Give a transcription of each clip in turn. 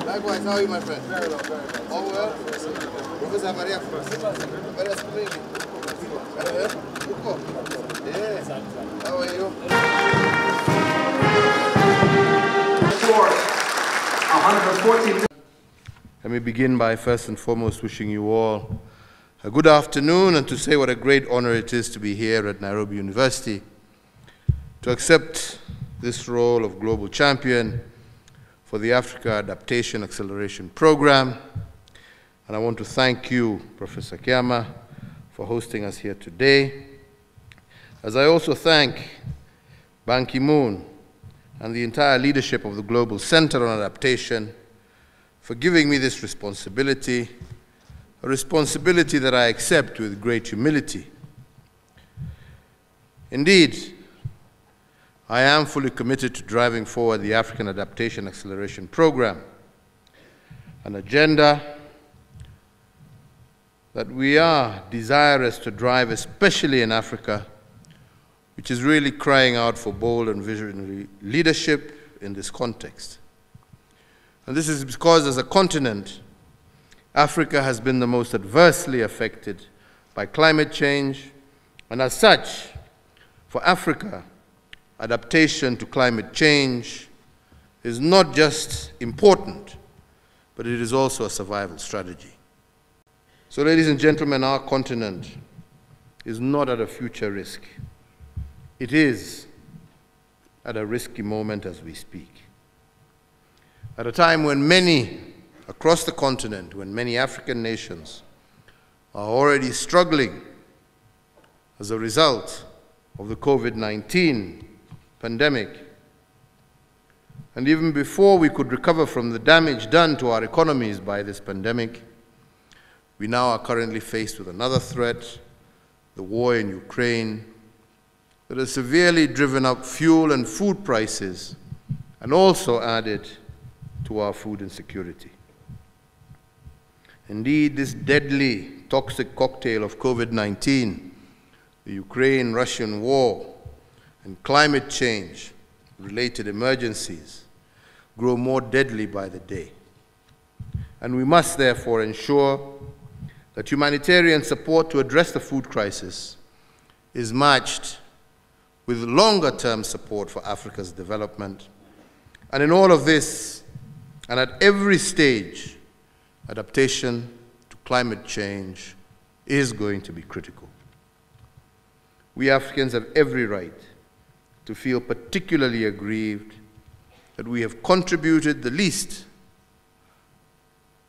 Likewise, how are you, my friend? Very well, very well. All well? Professor Maria. Very well. Yeah. How are you? For 114. Let me begin by first and foremost wishing you all a good afternoon and to say what a great honor it is to be here at Nairobi University to accept this role of global champion for the Africa Adaptation Acceleration Program. And I want to thank you, Professor Kiama, for hosting us here today. As I also thank Ban Ki-moon and the entire leadership of the Global Center on Adaptation for giving me this responsibility, a responsibility that I accept with great humility. Indeed, I am fully committed to driving forward the African Adaptation Acceleration Program, an agenda that we are desirous to drive, especially in Africa, which is really crying out for bold and visionary leadership in this context. And this is because, as a continent, Africa has been the most adversely affected by climate change, and as such, for Africa, adaptation to climate change is not just important, but it is also a survival strategy. So, ladies and gentlemen, our continent is not at a future risk. It is at a risky moment as we speak. At a time when many across the continent, when many African nations are already struggling as a result of the COVID-19 pandemic, and even before we could recover from the damage done to our economies by this pandemic, we now are currently faced with another threat, the war in Ukraine, that has severely driven up fuel and food prices and also added to our food insecurity. Indeed, this deadly, toxic cocktail of COVID-19, the Ukraine-Russian war, and climate change-related emergencies grow more deadly by the day. And we must therefore ensure that humanitarian support to address the food crisis is matched with longer-term support for Africa's development. And in all of this, and at every stage, adaptation to climate change is going to be critical. We Africans have every right to feel particularly aggrieved that we have contributed the least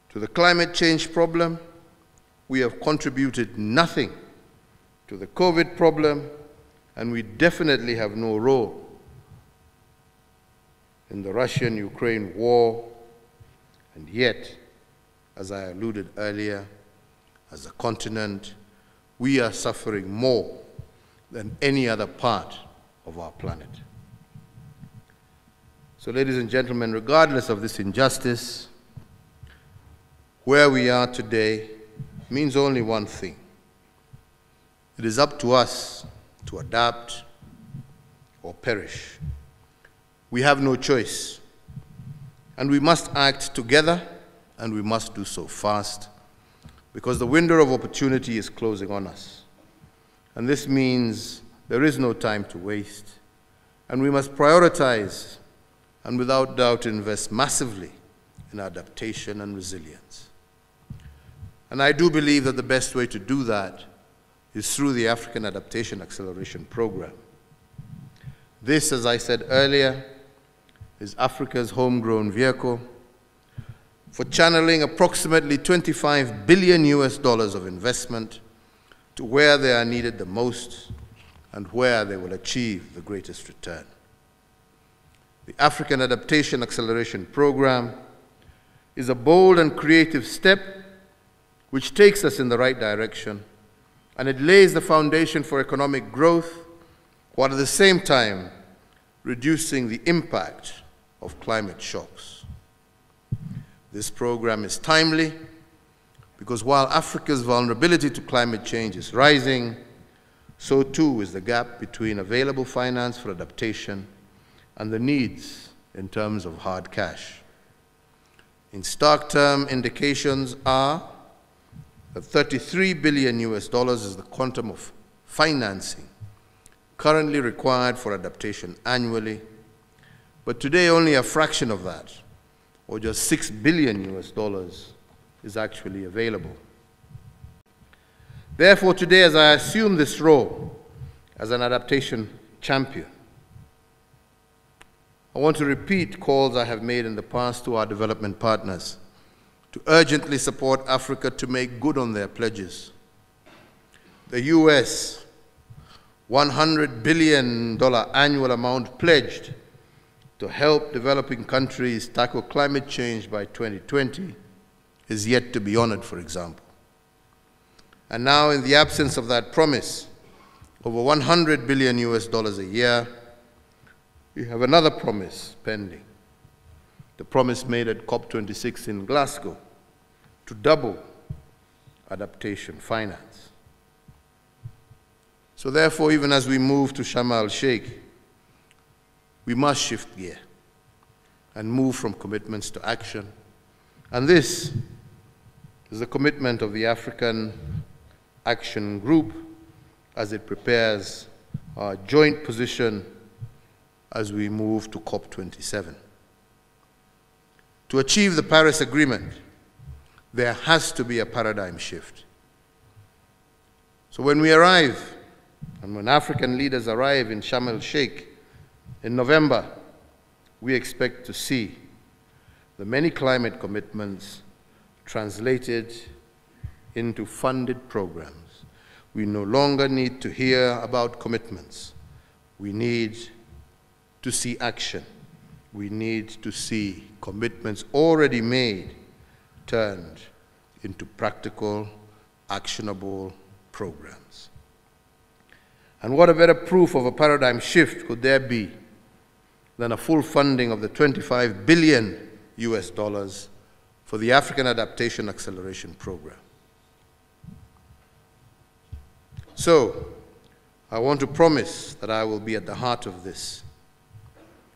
to the climate change problem. We have contributed nothing to the COVID problem, and we definitely have no role in the Russian-Ukraine war. And yet, as I alluded earlier, as a continent, we are suffering more than any other part of our planet. So, ladies and gentlemen, regardless of this injustice, where we are today means only one thing. It is up to us to adapt or perish. We have no choice. And we must act together, and we must do so fast, because the window of opportunity is closing on us. And this means there is no time to waste, and we must prioritize and without doubt invest massively in adaptation and resilience. And I do believe that the best way to do that is through the African Adaptation Acceleration Program. This, as I said earlier, is Africa's homegrown vehicle for channeling approximately $25 billion of investment to where they are needed the most and where they will achieve the greatest return. The African Adaptation Acceleration Program is a bold and creative step which takes us in the right direction, and it lays the foundation for economic growth while at the same time reducing the impact of climate shocks. This program is timely because while Africa's vulnerability to climate change is rising, so too is the gap between available finance for adaptation and the needs in terms of hard cash. In stark term, indications are that $33 billion is the quantum of financing currently required for adaptation annually, but today only a fraction of that, or just $6 billion is actually available. Therefore, today, as I assume this role as an adaptation champion, I want to repeat calls I have made in the past to our development partners to urgently support Africa to make good on their pledges. The US $100 billion annual amount pledged to help developing countries tackle climate change by 2020 is yet to be honored, for example. And now, in the absence of that promise, over $100 billion a year, we have another promise pending, the promise made at COP26 in Glasgow to double adaptation finance. So therefore, even as we move to Sharm el-Sheikh, we must shift gear and move from commitments to action. And this is the commitment of the African Action Group as it prepares our joint position as we move to COP27. To achieve the Paris Agreement, there has to be a paradigm shift. So when we arrive, and when African leaders arrive in Sharm el-Sheikh in November, we expect to see the many climate commitments translated into funded programs. We no longer need to hear about commitments. We need to see action. We need to see commitments already made turned into practical, actionable programs. And what a better proof of a paradigm shift could there be than a full funding of the $25 billion for the African Adaptation Acceleration Program. So, I want to promise that I will be at the heart of this.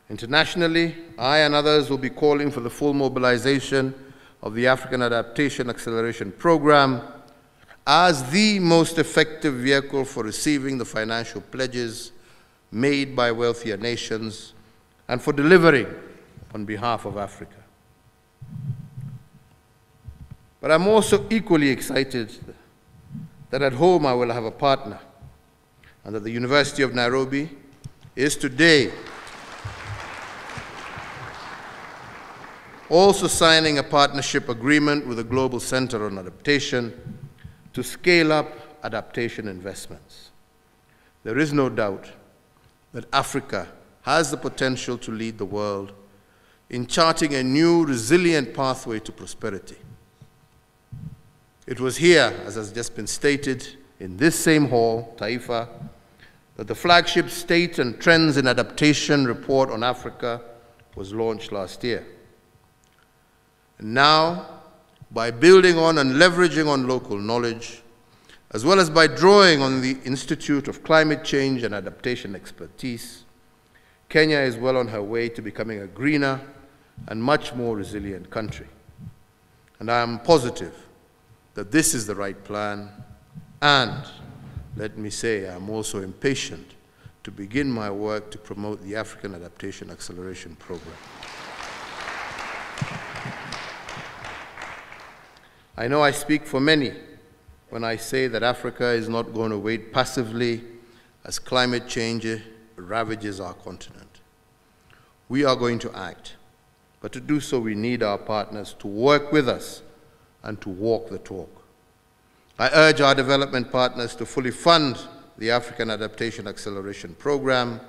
Internationally, I and others will be calling for the full mobilization of the African Adaptation Acceleration Program as the most effective vehicle for receiving the financial pledges made by wealthier nations and for delivering on behalf of Africa. But I'm also equally excited that at home I will have a partner, and that the University of Nairobi is today also signing a partnership agreement with the Global Center on Adaptation to scale up adaptation investments. There is no doubt that Africa has the potential to lead the world in charting a new, resilient pathway to prosperity. It was here, as has just been stated, in this same hall, Taifa, that the flagship State and Trends in Adaptation report on Africa was launched last year. And now, by building on and leveraging on local knowledge, as well as by drawing on the Institute of Climate Change and Adaptation expertise, Kenya is well on her way to becoming a greener and much more resilient country. And I am positive that this is the right plan, and let me say I am also impatient to begin my work to promote the African Adaptation Acceleration Program. I know I speak for many when I say that Africa is not going to wait passively as climate change ravages our continent. We are going to act, but to do so we need our partners to work with us and to walk the talk. I urge our development partners to fully fund the African Adaptation Acceleration Program,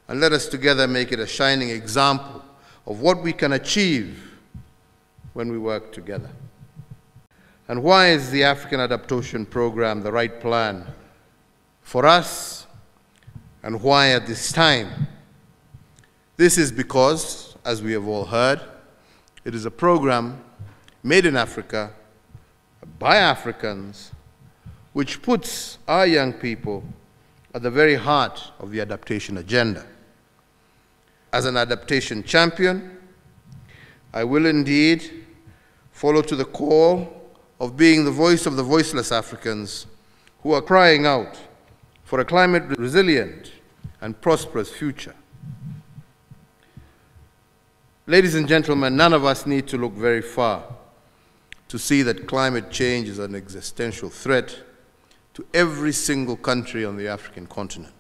and let us together make it a shining example of what we can achieve when we work together. And why is the African Adaptation Program the right plan for us, and why at this time? This is because, as we have all heard, it is a program made in Africa by Africans, which puts our young people at the very heart of the adaptation agenda. As an adaptation champion, I will indeed follow to the call of being the voice of the voiceless Africans who are crying out for a climate-resilient and prosperous future. Ladies and gentlemen, none of us need to look very far to see that climate change is an existential threat to every single country on the African continent.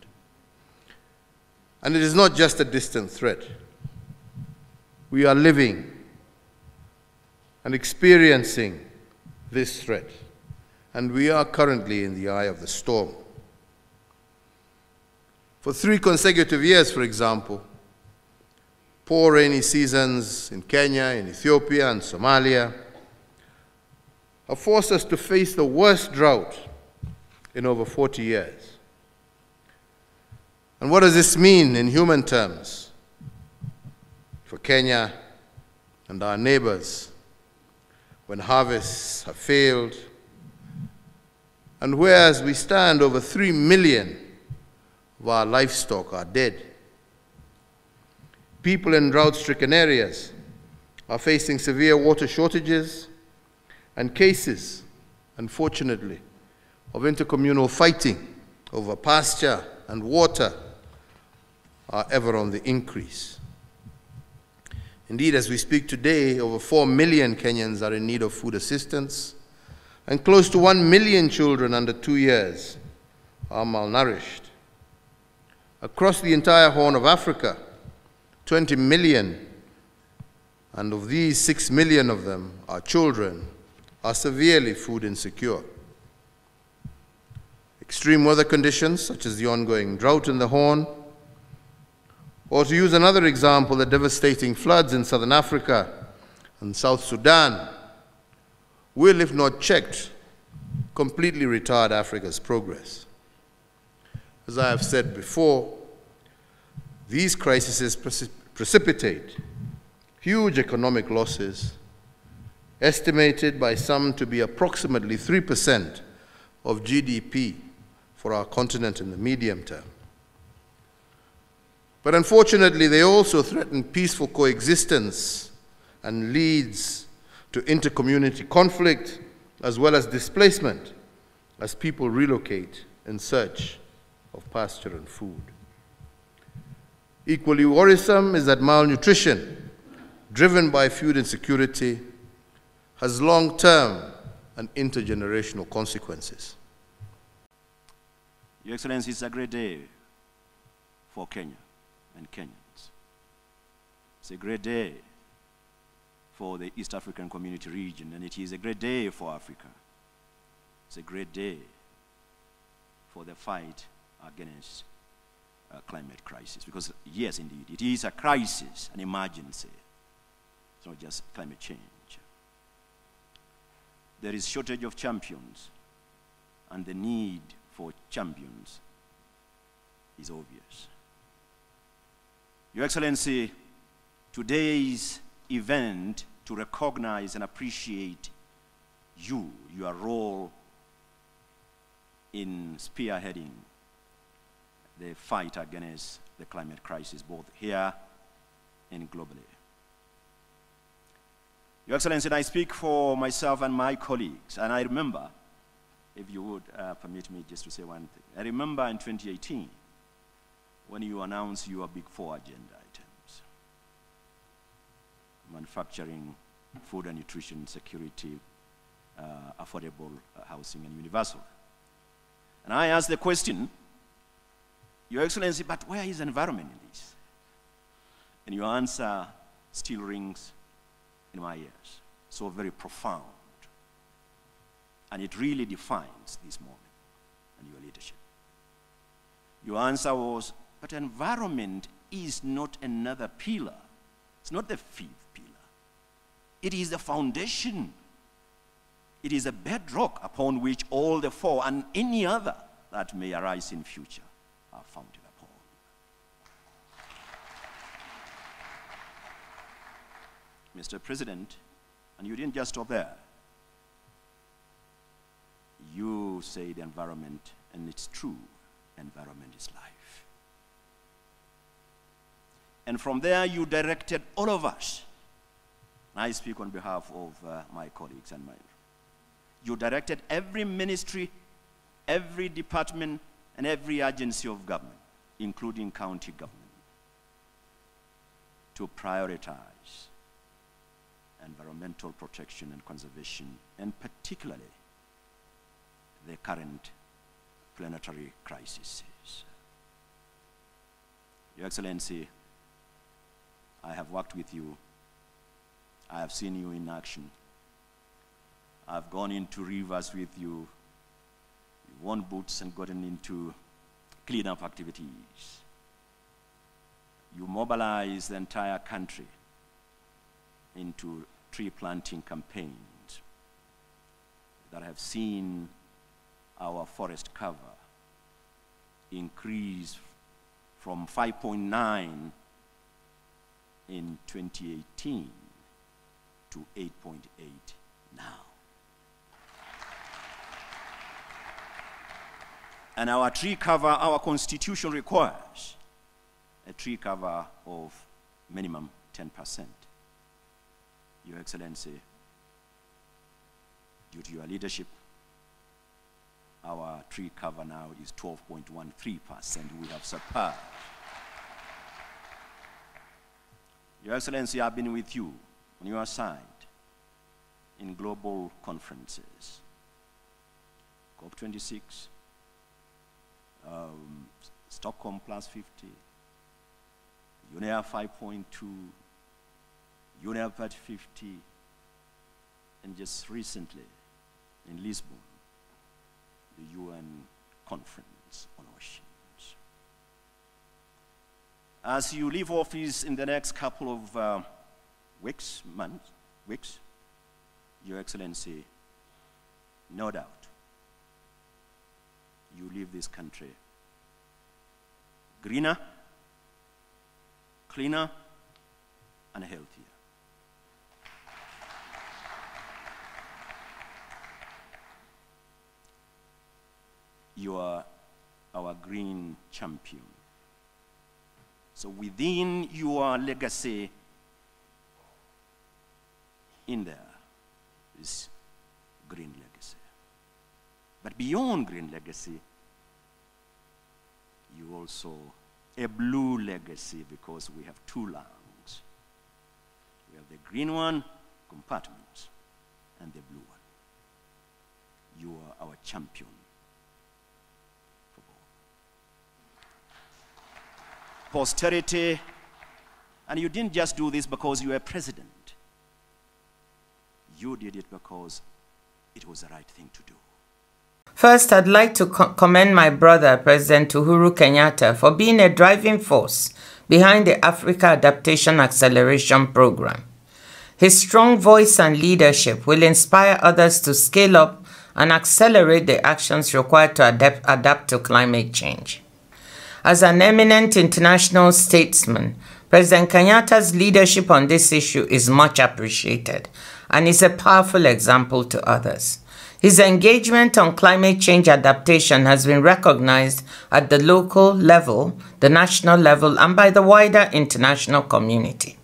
And it is not just a distant threat. We are living and experiencing this threat, and we are currently in the eye of the storm. For 3 consecutive years, for example, poor rainy seasons in Kenya, in Ethiopia, and Somalia have forced us to face the worst drought in over 40 years. And what does this mean in human terms for Kenya and our neighbors when harvests have failed, and whereas we stand, over 3 million of our livestock are dead? People in drought-stricken areas are facing severe water shortages, and cases, unfortunately, of intercommunal fighting over pasture and water are ever on the increase. Indeed, as we speak today, over 4 million Kenyans are in need of food assistance, and close to 1 million children under 2 years are malnourished. Across the entire Horn of Africa, 20 million, and of these 6 million of them are children, are severely food insecure. Extreme weather conditions, such as the ongoing drought in the Horn, or to use another example, the devastating floods in southern Africa and South Sudan, will, if not checked, completely retard Africa's progress. As I have said before, these crises precipitate huge economic losses, estimated by some to be approximately 3% of GDP for our continent in the medium term. But unfortunately, they also threaten peaceful coexistence and leads to inter-community conflict as well as displacement as people relocate in search of pasture and food. Equally worrisome is that malnutrition, driven by food insecurity, has long-term and intergenerational consequences. Your Excellency, it's a great day for Kenya and Kenyans. It's a great day for the East African Community region, and it is a great day for Africa. It's a great day for the fight against climate crisis, because yes, indeed, it is a crisis, an emergency. It's not just climate change. There is shortage of champions, and the need for champions is obvious. Your Excellency, today's event to recognize and appreciate you, your role in spearheading the fight against the climate crisis, both here and globally. Your Excellency, I speak for myself and my colleagues, and I remember, if you would permit me just to say one thing. I remember in 2018, when you announced your big 4 agenda items: manufacturing, food and nutrition security, affordable housing, and universal. And I asked the question, Your Excellency, but where is the environment in this? And your answer still rings in my ears, so very profound. And it really defines this moment and your leadership. Your answer was, but environment is not another pillar. It's not the 5th pillar. It is the foundation. It is a bedrock upon which all the 4 and any other that may arise in future are founded upon. Mr. President, and you didn't just stop there. You say the environment, and it's true, environment is life. And from there you directed all of us, I speak on behalf of my colleagues and mine. You directed every ministry, every department, and every agency of government, including county government, to prioritize environmental protection and conservation, and particularly the current planetary crises. Your Excellency, I have worked with you. I have seen you in action. I've gone into rivers with you. You've worn boots and gotten into cleanup activities. You mobilized the entire country into tree planting campaigns that have seen our forest cover increase from 5.9 in 2018 to 8.8 now. And our tree cover, our constitution requires a tree cover of minimum 10%. Your Excellency, due to your leadership, our tree cover now is 12.13%. We have surpassed. Your Excellency, I've been with you on your side in global conferences, COP26, Stockholm Plus 50, UNEA 5.2, UNEA 50, and just recently in Lisbon, the UN Conference on Oceans. As you leave office in the next couple of weeks, Your Excellency, no doubt, you leave this country greener, cleaner, and healthier. You are our green champion. So within your legacy, in there is green legacy. But beyond green legacy, you also a blue legacy, because we have two lungs. We have the green one, compartments, and the blue one. You are our champion. Posterity, and you didn't just do this because you were president. You did it because it was the right thing to do. First, I'd like to commend my brother, President Uhuru Kenyatta, for being a driving force behind the Africa Adaptation Acceleration Program. His strong voice and leadership will inspire others to scale up and accelerate the actions required to adapt to climate change. As an eminent international statesman, President Kenyatta's leadership on this issue is much appreciated and is a powerful example to others. His engagement on climate change adaptation has been recognized at the local level, the national level, and by the wider international community.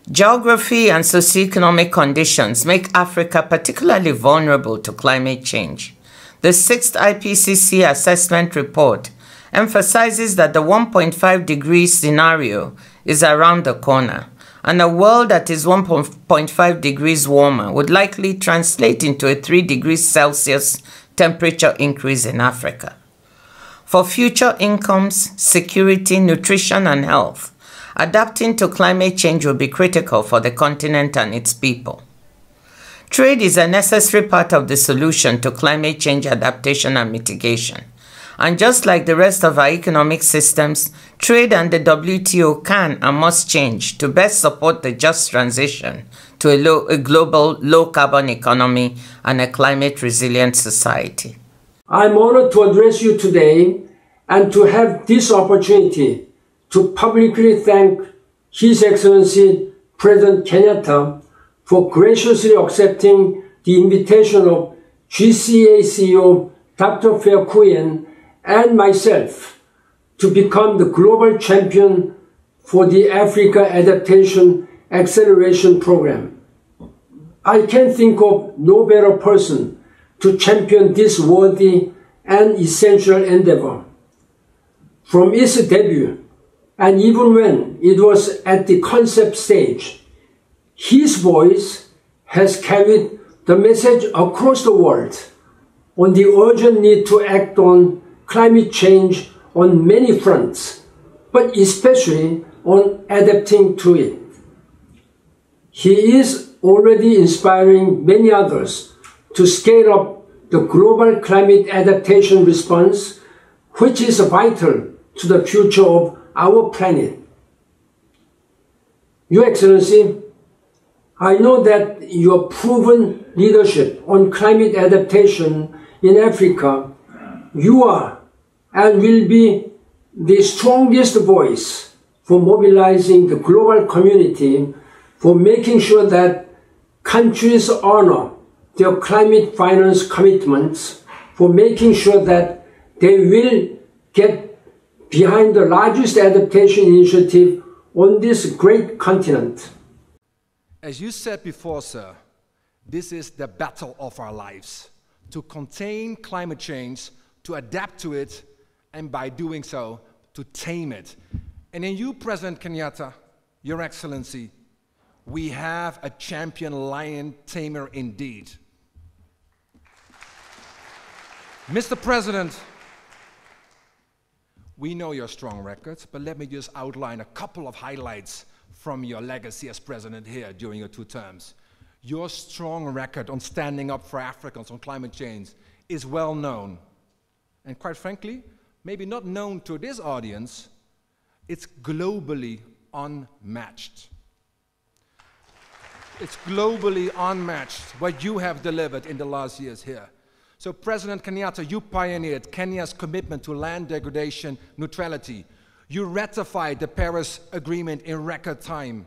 Geography and socioeconomic conditions make Africa particularly vulnerable to climate change. The 6th IPCC assessment report emphasizes that the 1.5 degrees scenario is around the corner, and a world that is 1.5 degrees warmer would likely translate into a 3 degrees Celsius temperature increase in Africa. For future incomes, security, nutrition, and health, adapting to climate change will be critical for the continent and its people. Trade is a necessary part of the solution to climate change adaptation and mitigation. And just like the rest of our economic systems, trade and the WTO can and must change to best support the just transition to a global low-carbon economy and a climate-resilient society. I'm honored to address you today and to have this opportunity to publicly thank His Excellency President Kenyatta for graciously accepting the invitation of GCA CEO Dr. Fair Kuyen and myself to become the global champion for the Africa Adaptation Acceleration Program. I can think of no better person to champion this worthy and essential endeavor. From its debut, and even when it was at the concept stage, his voice has carried the message across the world on the urgent need to act on climate change on many fronts, but especially on adapting to it. He is already inspiring many others to scale up the global climate adaptation response, which is vital to the future of our planet. Your Excellency, I know that your proven leadership on climate adaptation in Africa, you are and will be the strongest voice for mobilizing the global community for making sure that countries honor their climate finance commitments, for making sure that they will get behind the largest adaptation initiative on this great continent. As you said before, sir, this is the battle of our lives, to contain climate change, to adapt to it, and by doing so, to tame it. And in you, President Kenyatta, Your Excellency, we have a champion lion tamer indeed. Mr. President, we know your strong record, but let me just outline a couple of highlights from your legacy as president here during your 2 terms. Your strong record on standing up for Africans on climate change is well known. And quite frankly, maybe not known to this audience, it's globally unmatched. It's globally unmatched what you have delivered in the last years here. So President Kenyatta, you pioneered Kenya's commitment to land degradation neutrality. You ratified the Paris Agreement in record time.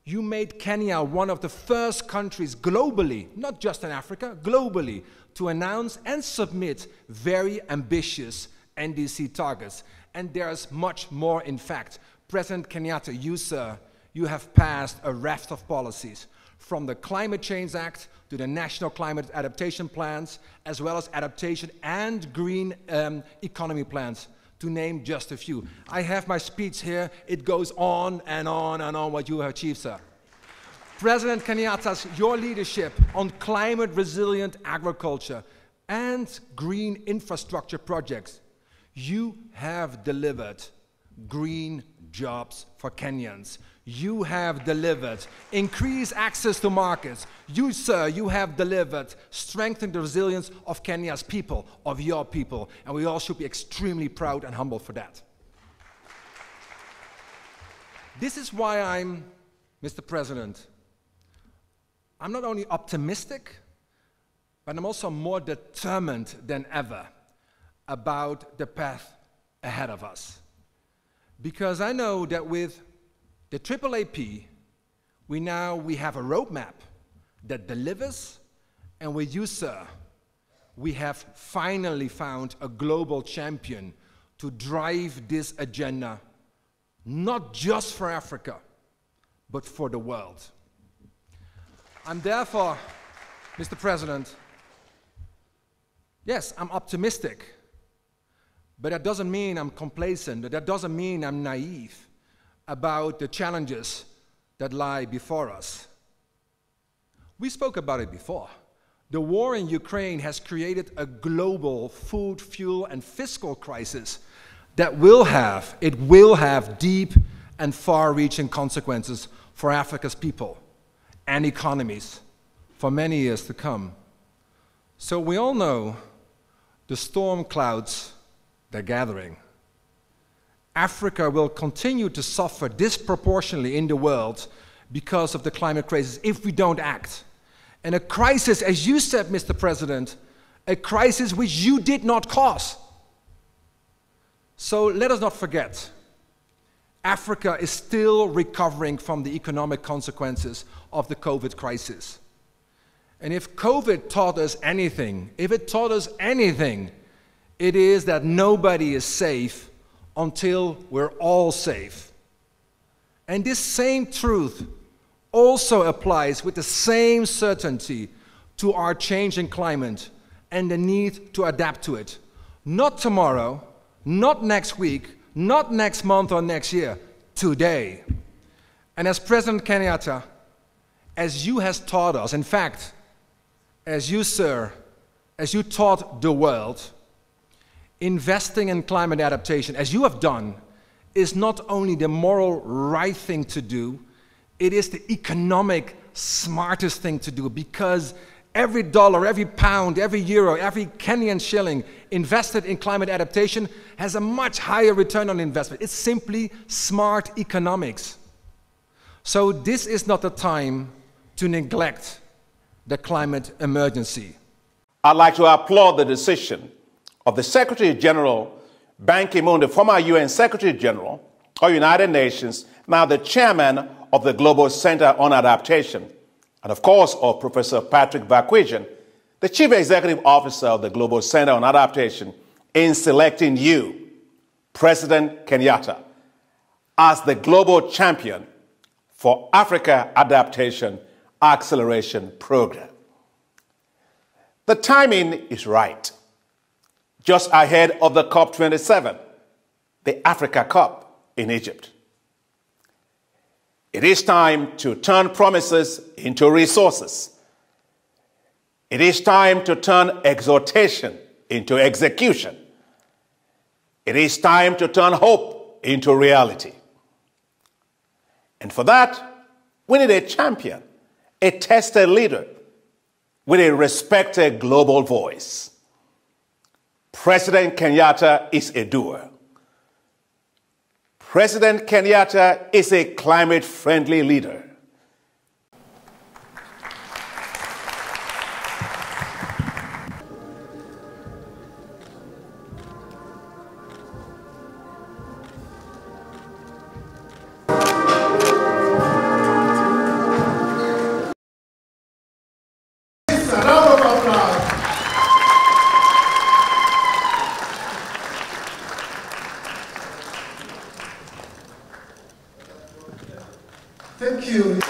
You made Kenya one of the first countries globally, not just in Africa, globally, to announce and submit very ambitious NDC targets. And there's much more in fact. President Kenyatta, you, sir, you have passed a raft of policies, from the Climate Change Act to the National Climate Adaptation Plans, as well as adaptation and green economy plans, to name just a few. I have my speech here. It goes on and on and on what you have achieved, sir. President Kenyatta's, your leadership on climate resilient agriculture and green infrastructure projects, you have delivered green jobs for Kenyans. You have delivered increased access to markets. You, sir, you have delivered strengthened the resilience of Kenya's people, of your people, and we all should be extremely proud and humble for that. This is why I'm, Mr. President, I'm not only optimistic, but I'm also more determined than ever about the path ahead of us. Because I know that with the AAAP, we have a roadmap that delivers, and with you, sir, we have finally found a global champion to drive this agenda, not just for Africa, but for the world. I'm therefore, Mr. President, yes, I'm optimistic, but that doesn't mean I'm complacent, that doesn't mean I'm naive about the challenges that lie before us. We spoke about it before. The war in Ukraine has created a global food, fuel, and fiscal crisis that will have deep and far-reaching consequences for Africa's people and economies for many years to come. So we all know the storm clouds, they're gathering. Africa will continue to suffer disproportionately in the world because of the climate crisis if we don't act. And a crisis, as you said, Mr. President, a crisis which you did not cause. So let us not forget, Africa is still recovering from the economic consequences of the COVID crisis. And if COVID taught us anything, it is that nobody is safe until we're all safe. And this same truth also applies with the same certainty to our changing climate and the need to adapt to it. Not tomorrow, not next week, not next month or next year, today. And as President Kenyatta, as you has taught us, in fact, as you, sir, as you taught the world, investing in climate adaptation, as you have done, is not only the moral right thing to do, it is the economic smartest thing to do, because every dollar, every pound, every euro, every Kenyan shilling invested in climate adaptation has a much higher return on investment. It's simply smart economics. So this is not the time to neglect the climate emergency. I'd like to applaud the decision of the Secretary General Ban Ki-moon, the former UN Secretary General of United Nations, now the chairman of the Global Center on Adaptation, and of course of Professor Patrick Vakwijan, the Chief Executive Officer of the Global Center on Adaptation, in selecting you, President Kenyatta, as the global champion for Africa Adaptation Acceleration Program. The timing is right. Just ahead of the COP27, the Africa Cup in Egypt. It is time to turn promises into resources. It is time to turn exhortation into execution. It is time to turn hope into reality. And for that, we need a champion, a tested leader with a respected global voice. President Kenyatta is a doer. President Kenyatta is a climate-friendly leader. Thank you.